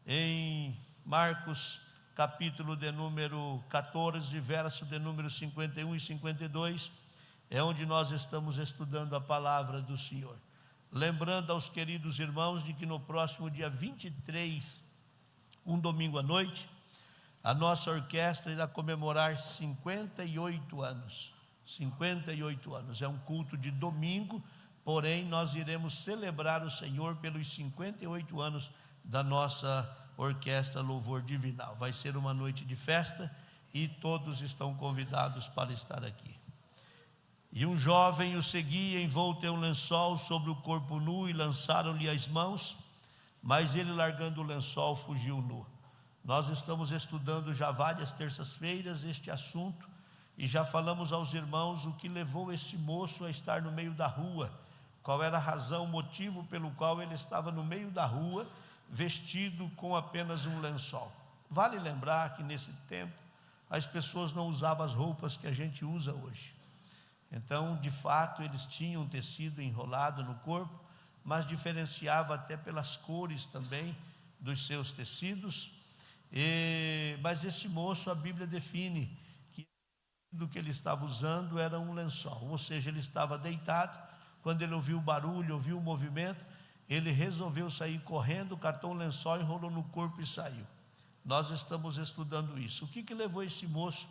em Marcos, capítulo de número 14, verso de número 51 e 52, é onde nós estamos estudando a palavra do Senhor. Lembrando aos queridos irmãos de que no próximo dia 23, um domingo à noite, a nossa orquestra irá comemorar 58 anos. 58 anos, é um culto de domingo, porém nós iremos celebrar o Senhor pelos 58 anos da nossa orquestra Louvor Divinal. Vai ser uma noite de festa e todos estão convidados para estar aqui. E um jovem o seguia envolto em um lençol sobre o corpo nu, e lançaram-lhe as mãos, mas ele, largando o lençol, fugiu nu. Nós estamos estudando já várias terças-feiras este assunto, e já falamos aos irmãos o que levou esse moço a estar no meio da rua, qual era a razão, o motivo pelo qual ele estava no meio da rua, vestido com apenas um lençol. Vale lembrar que nesse tempo as pessoas não usavam as roupas que a gente usa hoje. Então, de fato, eles tinham um tecido enrolado no corpo, mas diferenciava até pelas cores também dos seus tecidos. Mas esse moço, a Bíblia define que o que ele estava usando era um lençol, ou seja, ele estava deitado. Quando ele ouviu o barulho, ouviu o movimento, ele resolveu sair correndo, catou um lençol, enrolou no corpo e saiu. Nós estamos estudando isso. O que levou esse moço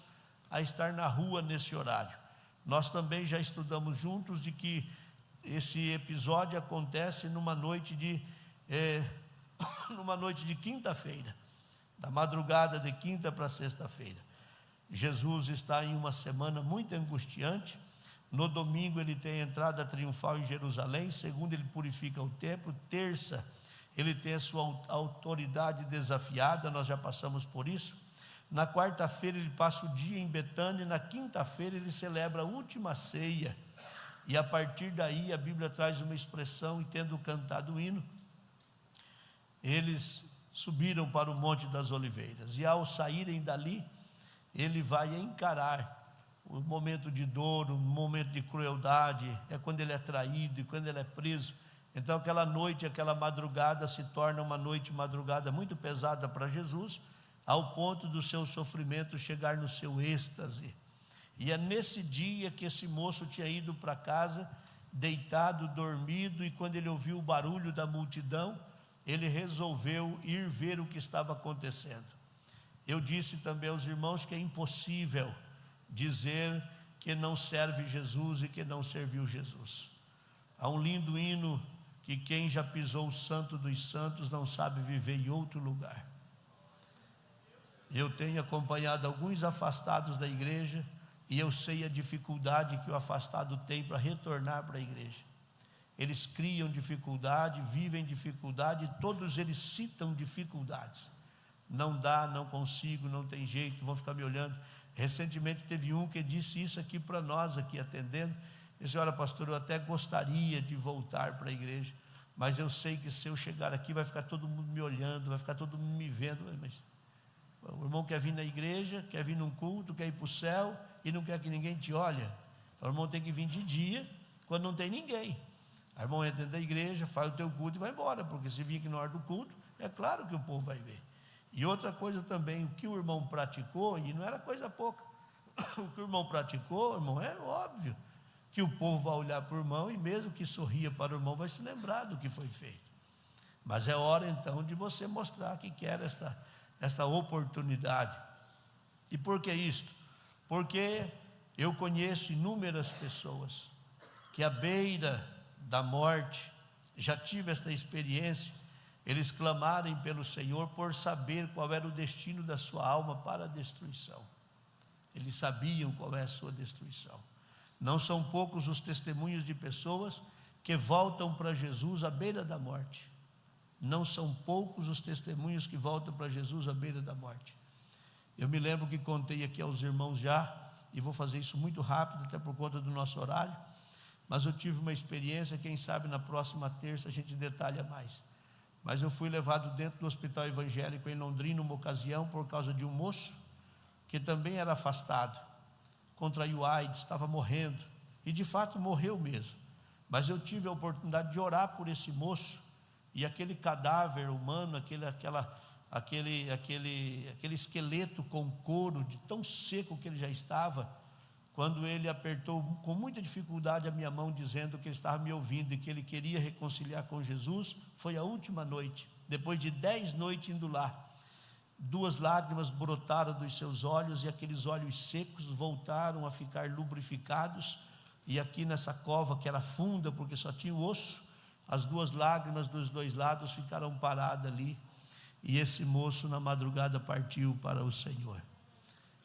a estar na rua nesse horário? Nós também já estudamos juntos de que esse episódio acontece numa noite de quinta-feira, da madrugada de quinta para sexta-feira. Jesus está em uma semana muito angustiante. No domingo ele tem a entrada triunfal em Jerusalém. Segunda, ele purifica o templo. Terça, ele tem a sua autoridade desafiada, nós já passamos por isso. Na quarta-feira ele passa o dia em Betânia, e na quinta-feira ele celebra a última ceia. E a partir daí a Bíblia traz uma expressão: e tendo cantado o hino, eles subiram para o Monte das Oliveiras. E ao saírem dali, ele vai encarar o momento de dor, o momento de crueldade, é quando ele é traído e quando ele é preso. Então aquela noite, aquela madrugada se torna uma madrugada muito pesada para Jesus, ao ponto do seu sofrimento chegar no seu êxtase. E é nesse dia que esse moço tinha ido para casa, deitado, dormido, e quando ele ouviu o barulho da multidão, ele resolveu ir ver o que estava acontecendo. Eu disse também aos irmãos que é impossível dizer que não serve Jesus e que não serviu Jesus. Há um lindo hino que quem já pisou o santo dos santos não sabe viver em outro lugar. Eu tenho acompanhado alguns afastados da igreja e eu sei a dificuldade que o afastado tem para retornar para a igreja. Eles criam dificuldade, vivem dificuldade, e todos eles citam dificuldades. Não dá, não consigo, não tem jeito, vão ficar me olhando. Recentemente teve um que disse isso aqui para nós, aqui atendendo. Disse: olha, pastor, eu até gostaria de voltar para a igreja, mas eu sei que se eu chegar aqui vai ficar todo mundo me olhando, vai ficar todo mundo me vendo. Mas o irmão quer vir na igreja, quer vir num culto, quer ir para o céu e não quer que ninguém te olhe. Então o irmão tem que vir de dia, quando não tem ninguém. O irmão entra dentro da igreja, faz o teu culto e vai embora, porque se vir aqui na hora do culto, é claro que o povo vai ver. E outra coisa também, o que o irmão praticou, e não era coisa pouca, o que o irmão praticou, irmão, é óbvio que o povo vai olhar para o irmão, e mesmo que sorria para o irmão, vai se lembrar do que foi feito. Mas é hora então de você mostrar que quer esta oportunidade. E por que isto? Porque eu conheço inúmeras pessoas que à beira da morte, já tive esta experiência, eles clamarem pelo Senhor por saber qual era o destino da sua alma para a destruição. Eles sabiam qual é a sua destruição. Não são poucos os testemunhos de pessoas que voltam para Jesus à beira da morte. Não são poucos os testemunhos que voltam para Jesus à beira da morte. Eu me lembro que contei aqui aos irmãos já, e vou fazer isso muito rápido, até por conta do nosso horário, mas eu tive uma experiência, quem sabe na próxima terça a gente detalha mais. Mas eu fui levado dentro do hospital evangélico em Londrina, uma ocasião, por causa de um moço, que também era afastado, contraiu AIDS, estava morrendo, e de fato morreu mesmo. Mas eu tive a oportunidade de orar por esse moço, e aquele cadáver humano, aquele esqueleto com couro, de tão seco que ele já estava, quando ele apertou com muita dificuldade a minha mão, dizendo que ele estava me ouvindo e que ele queria reconciliar com Jesus, foi a última noite, depois de 10 noites indo lá. 2 lágrimas brotaram dos seus olhos, e aqueles olhos secos voltaram a ficar lubrificados, e aqui nessa cova, que era funda, porque só tinha o osso, as 2 lágrimas dos 2 lados ficaram paradas ali, e esse moço na madrugada partiu para o Senhor.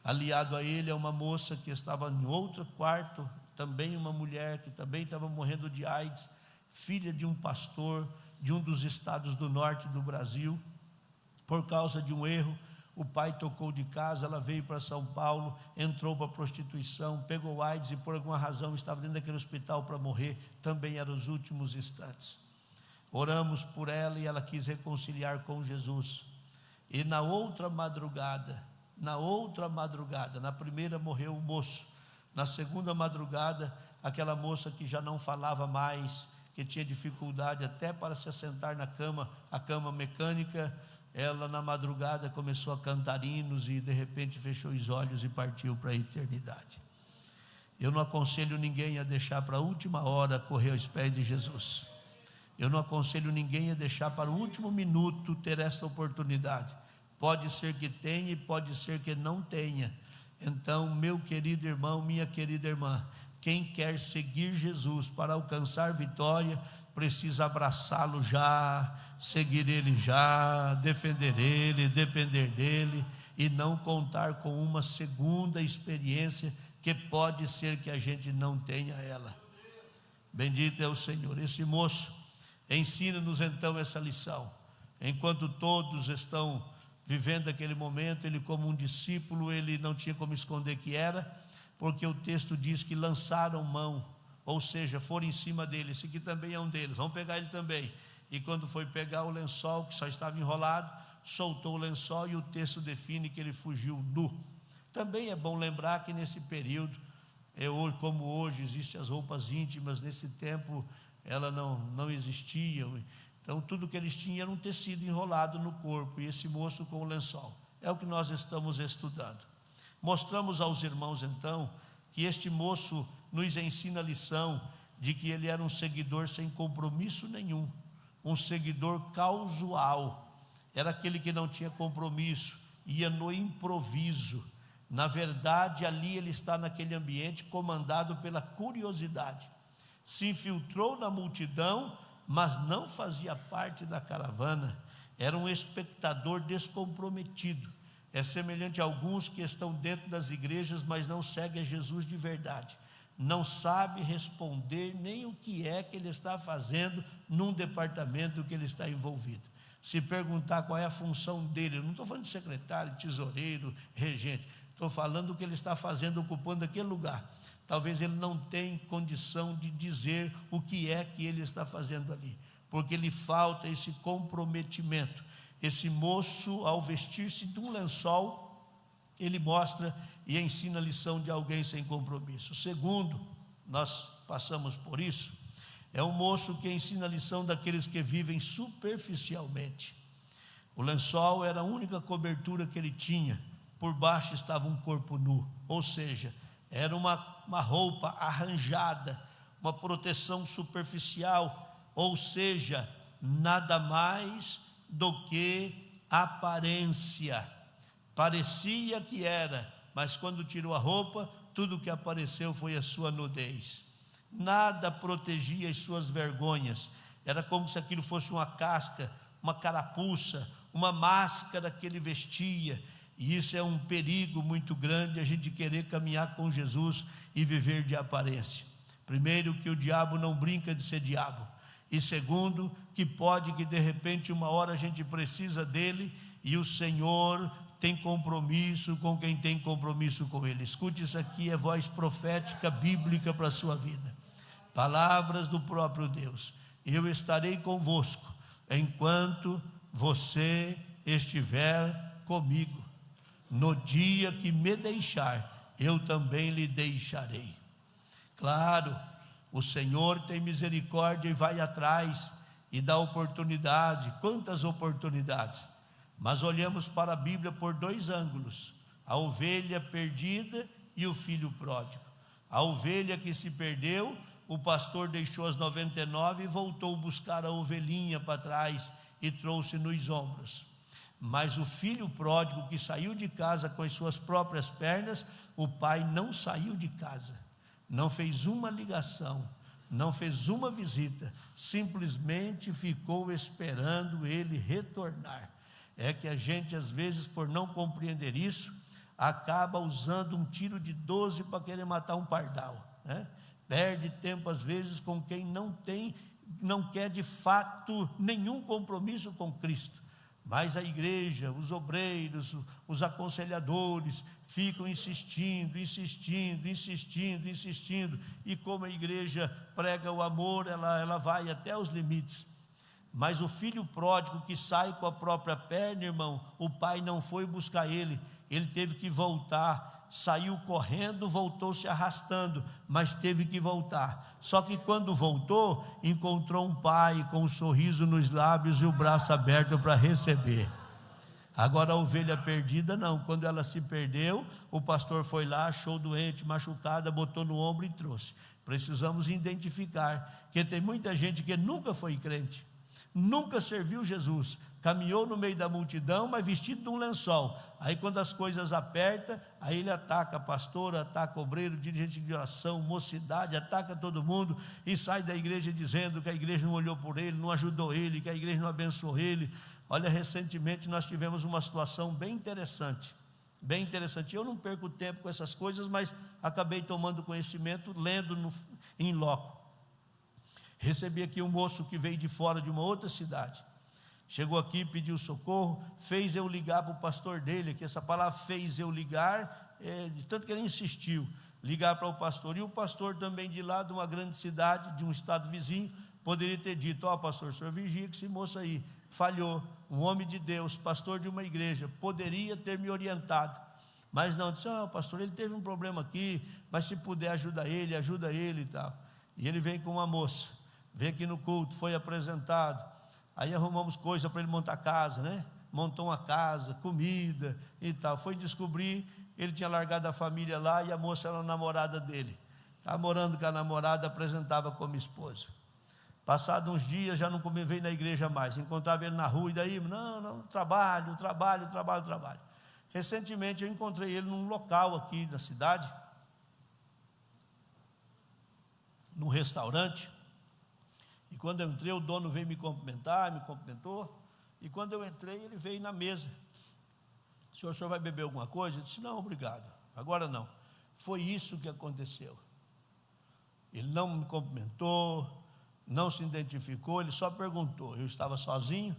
Aliado a ele é uma moça que estava em outro quarto, também uma mulher que também estava morrendo de AIDS, filha de um pastor de um dos estados do norte do Brasil. Por causa de um erro, o pai tocou de casa, ela veio para São Paulo, entrou para a prostituição, pegou AIDS e por alguma razão estava dentro daquele hospital para morrer, também eram os últimos instantes. Oramos por ela e ela quis reconciliar com Jesus. E na outra madrugada, na primeira morreu o moço, na segunda madrugada, aquela moça que já não falava mais, que tinha dificuldade até para se assentar na cama, a cama mecânica, ela na madrugada começou a cantar hinos e de repente fechou os olhos e partiu para a eternidade. Eu não aconselho ninguém a deixar para a última hora correr aos pés de Jesus. Eu não aconselho ninguém a deixar para o último minuto ter esta oportunidade. Pode ser que tenha e pode ser que não tenha. Então, meu querido irmão, minha querida irmã, quem quer seguir Jesus para alcançar vitória, precisa abraçá-lo já, seguir ele já, defender ele, depender dele, e não contar com uma segunda experiência, que pode ser que a gente não tenha ela. Bendito é o Senhor. Esse moço ensina-nos então essa lição. Enquanto todos estão vivendo aquele momento, ele como um discípulo, ele não tinha como esconder que era, porque o texto diz que lançaram mão, ou seja, foram em cima dele. Esse aqui também é um deles, vamos pegar ele também. E quando foi pegar o lençol, que só estava enrolado, soltou o lençol, e o texto define que ele fugiu nu. Também é bom lembrar que nesse período, como hoje existem as roupas íntimas, nesse tempo ela não existia. Então tudo que eles tinham era um tecido enrolado no corpo, e esse moço com o lençol. É o que nós estamos estudando. Mostramos aos irmãos então que este moço nos ensina a lição de que ele era um seguidor sem compromisso nenhum, um seguidor casual, era aquele que não tinha compromisso, ia no improviso. Na verdade, ali ele está naquele ambiente comandado pela curiosidade. Se infiltrou na multidão, mas não fazia parte da caravana, era um espectador descomprometido. É semelhante a alguns que estão dentro das igrejas, mas não seguem a Jesus de verdade. Não sabe responder nem o que é que ele está fazendo num departamento que ele está envolvido. Se perguntar qual é a função dele, eu não estou falando de secretário, tesoureiro, regente, estou falando do que ele está fazendo, ocupando aquele lugar. Talvez ele não tenha condição de dizer o que é que ele está fazendo ali, porque lhe falta esse comprometimento. Esse moço, ao vestir-se de um lençol, ele mostra e ensina a lição de alguém sem compromisso. Segundo, nós passamos por isso, é um moço que ensina a lição daqueles que vivem superficialmente. O lençol era a única cobertura que ele tinha, por baixo estava um corpo nu, ou seja, era uma roupa arranjada, uma proteção superficial, ou seja, nada mais do que aparência. Parecia que era, mas quando tirou a roupa, tudo que apareceu foi a sua nudez. Nada protegia as suas vergonhas, era como se aquilo fosse uma casca, uma carapuça, uma máscara que ele vestia. E isso é um perigo muito grande, a gente querer caminhar com Jesus e viver de aparência. Primeiro, que o diabo não brinca de ser diabo. E segundo, que pode que de repente uma hora a gente precisa dele, e o Senhor tem compromisso com quem tem compromisso com ele. Escute, isso aqui é voz profética bíblica para a sua vida. Palavras do próprio Deus. Eu estarei convosco enquanto você estiver comigo. No dia que me deixar, eu também lhe deixarei. Claro, o Senhor tem misericórdia e vai atrás e dá oportunidade. Quantas oportunidades? Mas olhamos para a Bíblia por dois ângulos: a ovelha perdida e o filho pródigo. A ovelha que se perdeu, o pastor deixou as 99 e voltou buscar a ovelhinha para trás e trouxe nos ombros. Mas o filho pródigo que saiu de casa com as suas próprias pernas, o pai não saiu de casa, não fez uma ligação, não fez uma visita, simplesmente ficou esperando ele retornar. É que a gente, às vezes, por não compreender isso, acaba usando um tiro de 12 para querer matar um pardal, né? Perde tempo, às vezes, com quem não quer de fato nenhum compromisso com Cristo. Mas a igreja, os obreiros, os aconselhadores ficam insistindo, e como a igreja prega o amor, ela vai até os limites. Mas o filho pródigo que sai com a própria perna, irmão, o pai não foi buscar ele teve que voltar, saiu correndo, voltou se arrastando, mas teve que voltar. Só que quando voltou, encontrou um pai com um sorriso nos lábios e o braço aberto para receber. Agora a ovelha perdida não, quando ela se perdeu, o pastor foi lá, achou doente, machucada, botou no ombro e trouxe. Precisamos identificar, que tem muita gente que nunca foi crente, nunca serviu Jesus, caminhou no meio da multidão, mas vestido de um lençol. Aí quando as coisas apertam, aí ele ataca pastor, ataca obreiro, dirigente de oração, mocidade, ataca todo mundo e sai da igreja dizendo que a igreja não olhou por ele, não ajudou ele, que a igreja não abençoou ele. Olha, recentemente nós tivemos uma situação bem interessante. Eu não perco tempo com essas coisas, mas acabei tomando conhecimento, lendo em loco. Recebi aqui um moço que veio de fora de uma outra cidade. Chegou aqui, pediu socorro, fez eu ligar para o pastor dele, que essa palavra fez eu ligar, de tanto que ele insistiu, ligar para o pastor. E o pastor também de lá, de uma grande cidade, de um estado vizinho, poderia ter dito: ó, pastor, o senhor vigia que esse moço aí falhou, um homem de Deus, pastor de uma igreja, poderia ter me orientado. Mas não, disse: ó, pastor, ele teve um problema aqui, mas se puder ajuda ele e tal. E ele vem com uma moça, veio aqui no culto, foi apresentado. Aí arrumamos coisa para ele montar casa, né? Montou uma casa, comida e tal. Foi descobrir, ele tinha largado a família lá e a moça era a namorada dele. Estava morando com a namorada, apresentava como esposa. Passados uns dias, já não veio na igreja mais. Encontrava ele na rua e daí, não, trabalho. Recentemente eu encontrei ele num local aqui na cidade, num restaurante. E quando eu entrei, o dono veio me cumprimentou. E quando eu entrei, ele veio na mesa. O senhor vai beber alguma coisa? Eu disse: não, obrigado, agora não. Foi isso que aconteceu. Ele não me cumprimentou, não se identificou, ele só perguntou. Eu estava sozinho,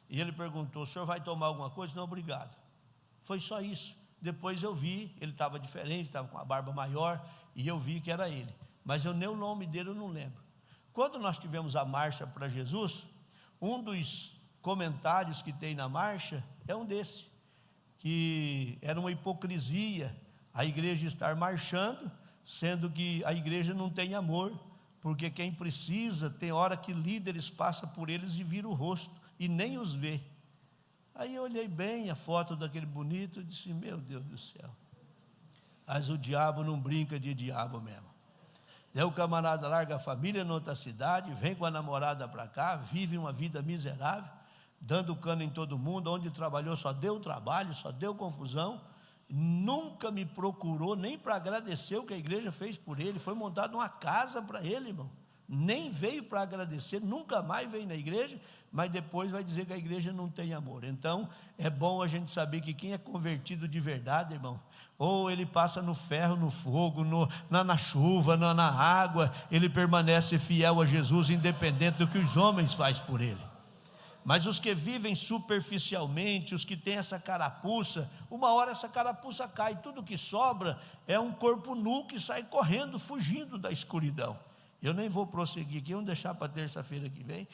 e ele perguntou: o senhor vai tomar alguma coisa? Não, obrigado. Foi só isso. Depois eu vi, ele estava diferente, estava com a barba maior, e eu vi que era ele. Mas nem o nome dele eu não lembro. Quando nós tivemos a marcha para Jesus, um dos comentários que tem na marcha é um desse, que era uma hipocrisia a igreja estar marchando, sendo que a igreja não tem amor, porque quem precisa, tem hora que líderes passam por eles e viram o rosto, e nem os vê. Aí eu olhei bem a foto daquele bonito e disse: meu Deus do céu, mas o diabo não brinca de diabo mesmo. Daí o camarada larga a família em outra cidade, vem com a namorada para cá, vive uma vida miserável, dando cano em todo mundo, onde trabalhou só deu trabalho, só deu confusão, nunca me procurou nem para agradecer o que a igreja fez por ele. Foi montada uma casa para ele, irmão, nem veio para agradecer, nunca mais veio na igreja, mas depois vai dizer que a igreja não tem amor. Então é bom a gente saber que quem é convertido de verdade, irmão, ou ele passa no ferro, no fogo, na chuva, na água, ele permanece fiel a Jesus, independente do que os homens fazem por ele. Mas os que vivem superficialmente, os que têm essa carapuça, uma hora essa carapuça cai, tudo que sobra é um corpo nu que sai correndo, fugindo da escuridão. Eu nem vou prosseguir aqui, vamos deixar para terça-feira que vem.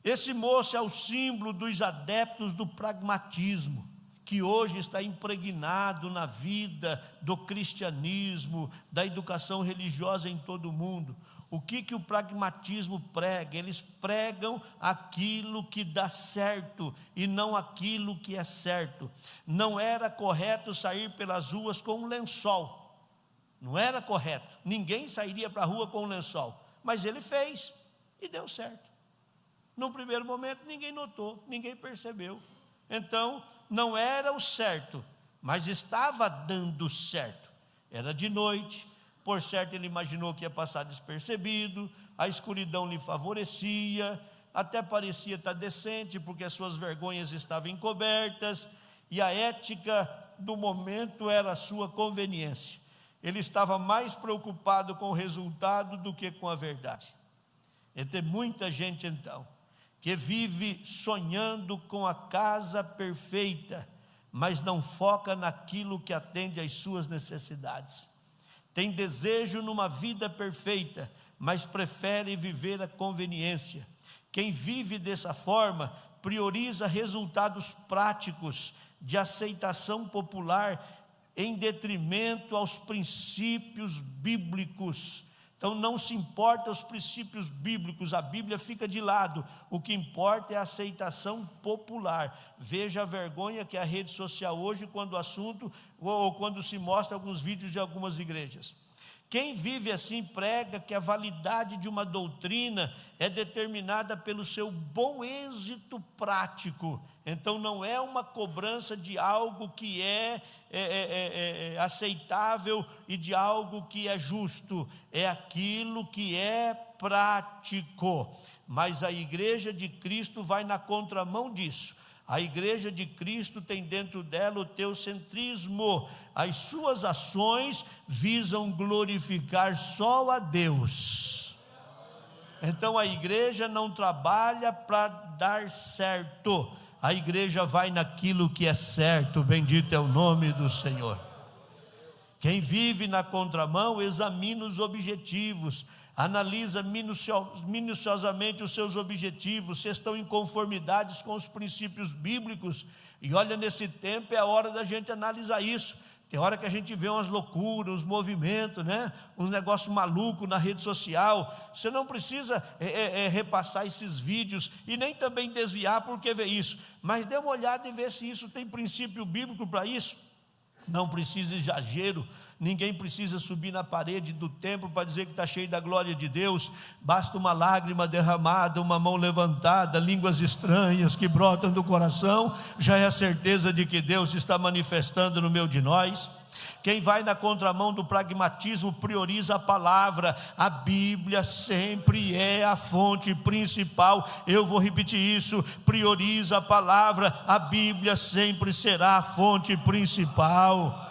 Esse moço é o símbolo dos adeptos do pragmatismo, que hoje está impregnado na vida do cristianismo, da educação religiosa em todo o mundo. O que o pragmatismo prega? Eles pregam aquilo que dá certo e não aquilo que é certo. Não era correto sair pelas ruas com um lençol. Não era correto. Ninguém sairia para a rua com um lençol. Mas ele fez e deu certo. No primeiro momento ninguém notou, ninguém percebeu. Então não era o certo, mas estava dando certo. Era de noite. Por certo ele imaginou que ia passar despercebido, a escuridão lhe favorecia, até parecia estar decente, porque as suas vergonhas estavam encobertas, e a ética do momento era a sua conveniência. Ele estava mais preocupado com o resultado do que com a verdade. E tem muita gente então, que vive sonhando com a casa perfeita, mas não foca naquilo que atende às suas necessidades. Tem desejo numa vida perfeita, mas prefere viver a conveniência. Quem vive dessa forma, prioriza resultados práticos de aceitação popular em detrimento aos princípios bíblicos. Então não se importa os princípios bíblicos, a Bíblia fica de lado. O que importa é a aceitação popular. Veja a vergonha que é a rede social hoje, quando o assunto, ou quando se mostra alguns vídeos de algumas igrejas. Quem vive assim prega que a validade de uma doutrina é determinada pelo seu bom êxito prático. Então não é uma cobrança de algo que é aceitável e de algo que é justo, é aquilo que é prático. Mas a igreja de Cristo vai na contramão disso. A igreja de Cristo tem dentro dela o teocentrismo. As suas ações visam glorificar só a Deus. Então a igreja não trabalha para dar certo. A igreja vai naquilo que é certo. Bendito é o nome do Senhor. Quem vive na contramão examina os objetivos, analisa minuciosamente os seus objetivos, se estão em conformidade com os princípios bíblicos. E olha, nesse tempo é a hora da gente analisar isso. Tem hora que a gente vê umas loucuras, uns movimentos, né? Um negócio maluco na rede social. Você não precisa repassar esses vídeos e nem também desviar porque vê isso. Mas dê uma olhada e vê se isso tem princípio bíblico para isso. Não precisa exagero, ninguém precisa subir na parede do templo para dizer que está cheio da glória de Deus. Basta uma lágrima derramada, uma mão levantada, línguas estranhas que brotam do coração, já é a certeza de que Deus está manifestando no meio de nós. Quem vai na contramão do pragmatismo prioriza a palavra. A Bíblia sempre é a fonte principal. Eu vou repetir isso: prioriza a palavra. A Bíblia sempre será a fonte principal.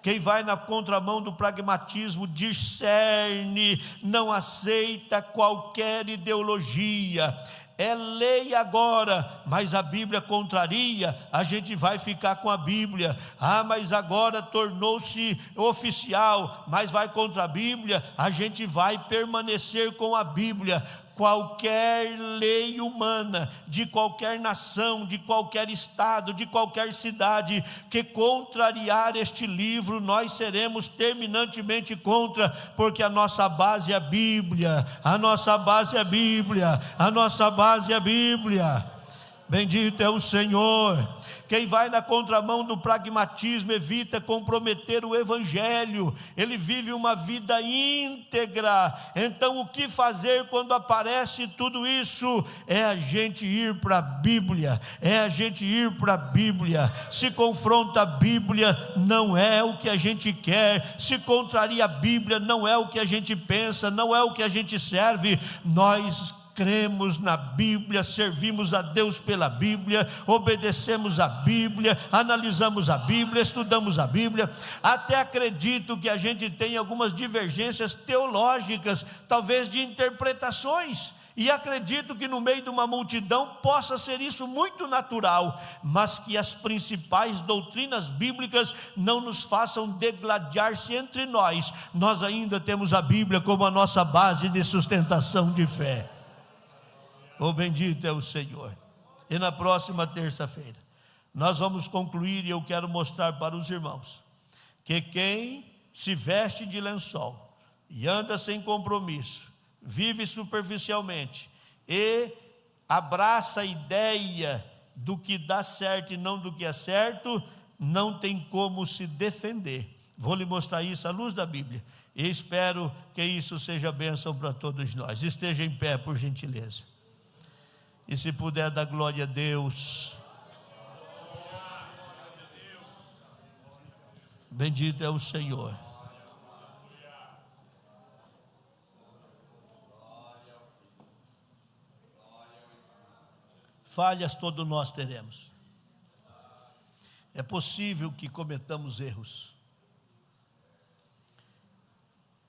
Quem vai na contramão do pragmatismo discerne, não aceita qualquer ideologia. É lei agora, mas a Bíblia contraria, a gente vai ficar com a Bíblia. Mas agora tornou-se oficial, mas vai contra a Bíblia, a gente vai permanecer com a Bíblia. Qualquer lei humana, de qualquer nação, de qualquer estado, de qualquer cidade, que contrariar este livro, nós seremos terminantemente contra, porque a nossa base é a Bíblia, a nossa base é a Bíblia, a nossa base é a Bíblia. Bendito é o Senhor. Quem vai na contramão do pragmatismo evita comprometer o Evangelho. Ele vive uma vida íntegra. Então o que fazer quando aparece tudo isso? É a gente ir para a Bíblia. É a gente ir para a Bíblia. Se confronta a Bíblia, não é o que a gente quer. Se contraria a Bíblia, não é o que a gente pensa, não é o que a gente serve. Nós cremos na Bíblia, servimos a Deus pela Bíblia, obedecemos a Bíblia, analisamos a Bíblia, estudamos a Bíblia. Até acredito que a gente tem algumas divergências teológicas, talvez de interpretações, e acredito que no meio de uma multidão possa ser isso muito natural, mas que as principais doutrinas bíblicas não nos façam degladiar-se entre nós. Nós ainda temos a Bíblia como a nossa base de sustentação de fé. Oh, bendito é o Senhor. E na próxima terça-feira nós vamos concluir, e eu quero mostrar para os irmãos que quem se veste de lençol e anda sem compromisso, vive superficialmente e abraça a ideia do que dá certo e não do que é certo, não tem como se defender. Vou lhe mostrar isso à luz da Bíblia, e espero que isso seja bênção para todos nós. Esteja em pé, por gentileza, e se puder dar glória a Deus. Bendito é o Senhor. Falhas todos nós teremos. É possível que cometamos erros.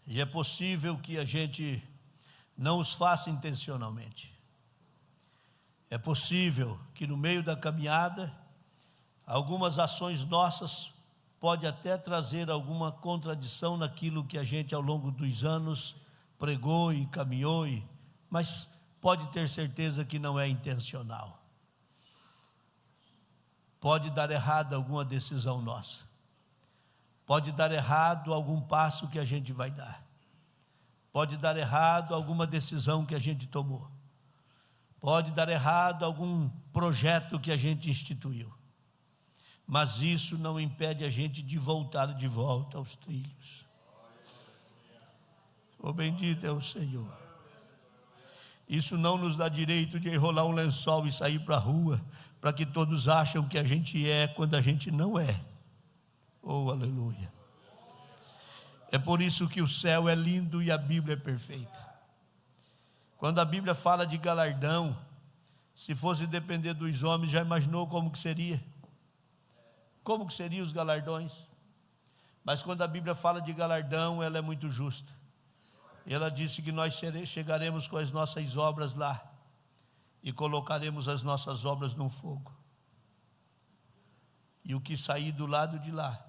E é possível que a gente não os faça intencionalmente. É possível que no meio da caminhada, algumas ações nossas pode até trazer alguma contradição naquilo que a gente ao longo dos anos pregou e caminhou, mas pode ter certeza que não é intencional. Pode dar errado alguma decisão nossa. Pode dar errado algum passo que a gente vai dar. Pode dar errado alguma decisão que a gente tomou. Pode dar errado algum projeto que a gente instituiu. Mas isso não impede a gente de voltar de volta aos trilhos. Oh, bendito é o Senhor. Isso não nos dá direito de enrolar um lençol e sair para a rua, para que todos acham que a gente é quando a gente não é. Oh, aleluia. É por isso que o céu é lindo e a Bíblia é perfeita. Quando a Bíblia fala de galardão, se fosse depender dos homens, já imaginou como que seria? Como que seriam os galardões? Mas quando a Bíblia fala de galardão, ela é muito justa. Ela disse que nós chegaremos com as nossas obras lá e colocaremos as nossas obras no fogo. E o que sair do lado de lá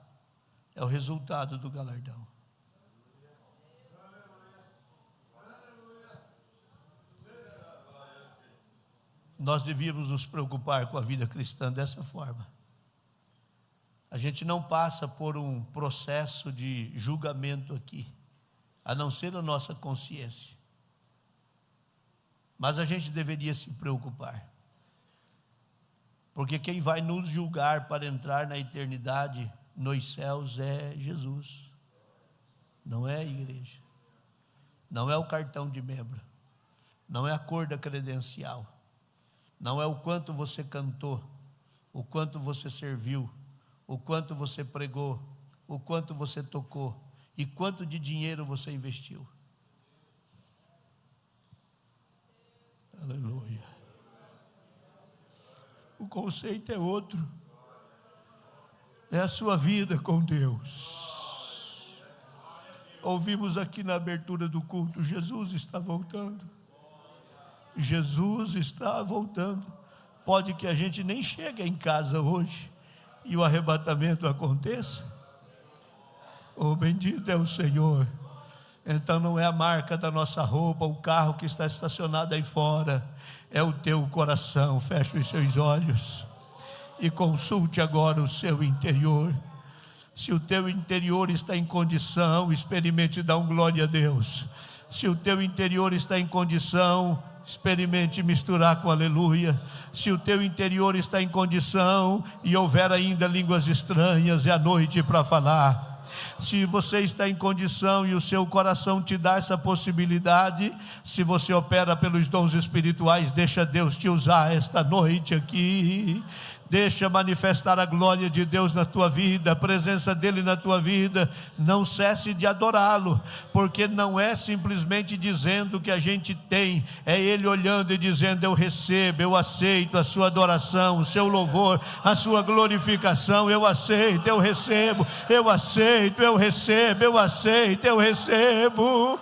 é o resultado do galardão. Nós devíamos nos preocupar com a vida cristã dessa forma. A gente não passa por um processo de julgamento aqui, a não ser a nossa consciência. Mas a gente deveria se preocupar, porque quem vai nos julgar para entrar na eternidade nos céus é Jesus, não é a igreja, não é o cartão de membro, não é a cor da credencial, não é o quanto você cantou, o quanto você serviu, o quanto você pregou, o quanto você tocou e quanto de dinheiro você investiu. Aleluia. O conceito é outro. É a sua vida com Deus. Ouvimos aqui na abertura do culto, Jesus está voltando. Jesus está voltando. Pode que a gente nem chegue em casa hoje e o arrebatamento aconteça. Oh, bendito é o Senhor. Então não é a marca da nossa roupa, o carro que está estacionado aí fora, é o teu coração. Feche os seus olhos e consulte agora o seu interior. Se o teu interior está em condição, experimente dar um glória a Deus. Se o teu interior está em condição, experimente misturar com aleluia. Se o teu interior está em condição e houver ainda línguas estranhas, é a noite para falar. Se você está em condição e o seu coração te dá essa possibilidade, se você opera pelos dons espirituais, deixa Deus te usar esta noite aqui. Deixa manifestar a glória de Deus na tua vida, a presença dele na tua vida. Não cesse de adorá-lo, porque não é simplesmente dizendo que a gente tem, é ele olhando e dizendo: eu recebo, eu aceito a sua adoração, o seu louvor, a sua glorificação. Eu aceito, eu recebo, eu aceito, eu recebo, eu aceito, eu recebo.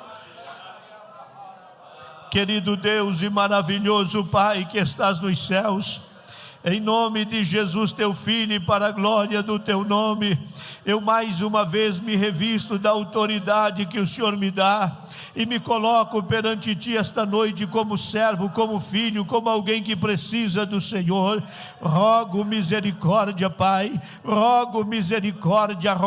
Querido Deus e maravilhoso Pai que estás nos céus, Em nome de Jesus, teu Filho, e para a glória do teu nome, eu mais uma vez me revisto da autoridade que o Senhor me dá e me coloco perante ti esta noite como servo, como filho, como alguém que precisa do Senhor. Rogo misericórdia, Pai, rogo misericórdia,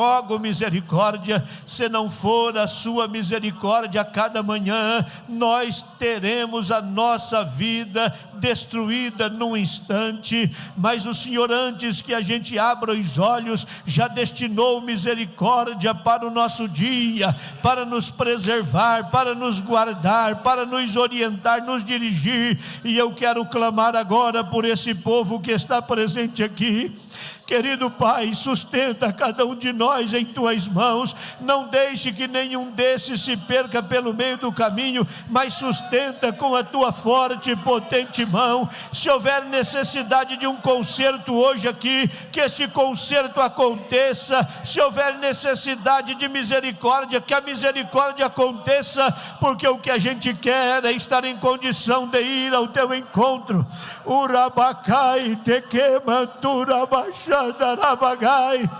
se não for a sua misericórdia a cada manhã, nós teremos a nossa vida destruída num instante. Mas o Senhor, antes que a gente abra os olhos, já destinou misericórdia para o nosso dia, para nos preservar, para nos guardar, para nos orientar, nos dirigir. E eu quero clamar agora por esse povo que está presente aqui. Querido Pai, sustenta cada um de nós em tuas mãos, não deixe que nenhum desses se perca pelo meio do caminho, mas sustenta com a tua forte e potente mão. Se houver necessidade de um conserto hoje aqui, que esse conserto aconteça. Se houver necessidade de misericórdia, que a misericórdia aconteça, porque o que a gente quer é estar em condição de ir ao teu encontro. Urabacai te queima, Darabagay,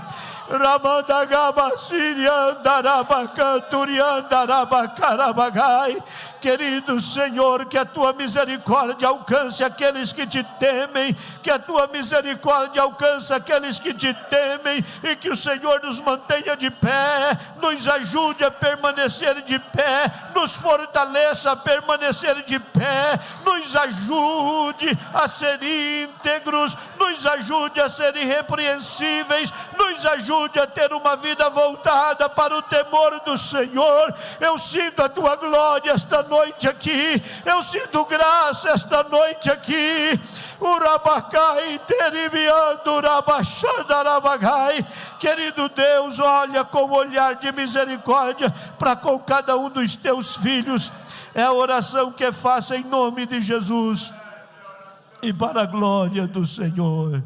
Ramadagaba Sirian, Darabacanturian, Darabacarabagay. Querido Senhor, que a tua misericórdia alcance aqueles que te temem, que a tua misericórdia alcance aqueles que te temem, e que o Senhor nos mantenha de pé, nos ajude a permanecer de pé, nos fortaleça a permanecer de pé, nos ajude a ser íntegros, nos ajude a ser irrepreensíveis, nos ajude a ter uma vida voltada para o temor do Senhor. Eu sinto a tua glória esta noite aqui, eu sinto graça esta noite aqui. Urabacai, teribiando, urabachadarabagai. Querido Deus, olha com olhar de misericórdia para com cada um dos teus filhos. É a oração que faço em nome de Jesus e para a glória do Senhor.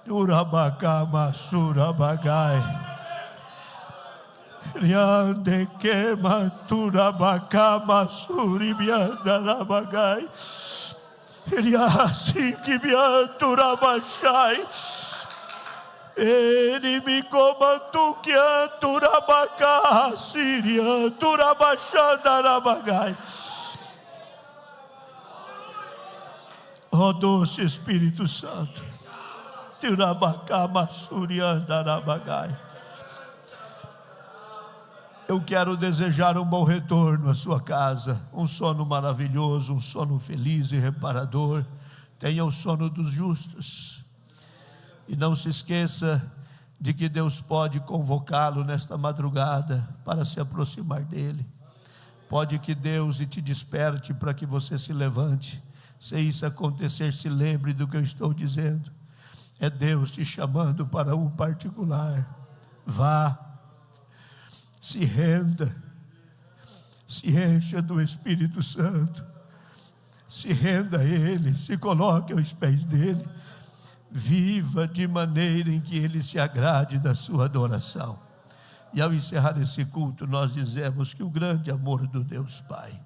Urabacama, surabagai. Riande que matura bacama suribianda rabagai. Riasi que biantura bachai. Ele me comandou que antura bacá, siria, tura bachanda rabagai. Ó doce Espírito Santo. Turabacama surianda rabagai. Eu quero desejar um bom retorno à sua casa, um sono maravilhoso, um sono feliz e reparador. Tenha o sono dos justos. E não se esqueça de que Deus pode convocá-lo nesta madrugada para se aproximar dele. Pode que Deus te desperte para que você se levante. Se isso acontecer, se lembre do que eu estou dizendo. É Deus te chamando para um particular. Vá. Se renda, se encha do Espírito Santo, se renda a Ele, se coloque aos pés dEle, viva de maneira em que Ele se agrade da sua adoração. E ao encerrar esse culto, nós dizemos que o grande amor do Deus Pai,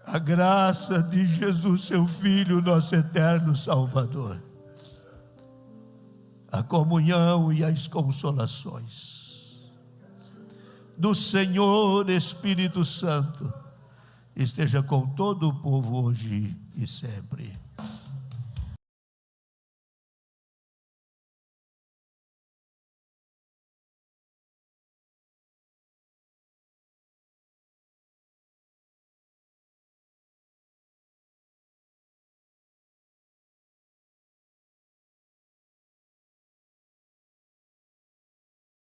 a graça de Jesus, seu Filho, nosso eterno Salvador, a comunhão e as consolações do Senhor Espírito Santo esteja com todo o povo hoje e sempre.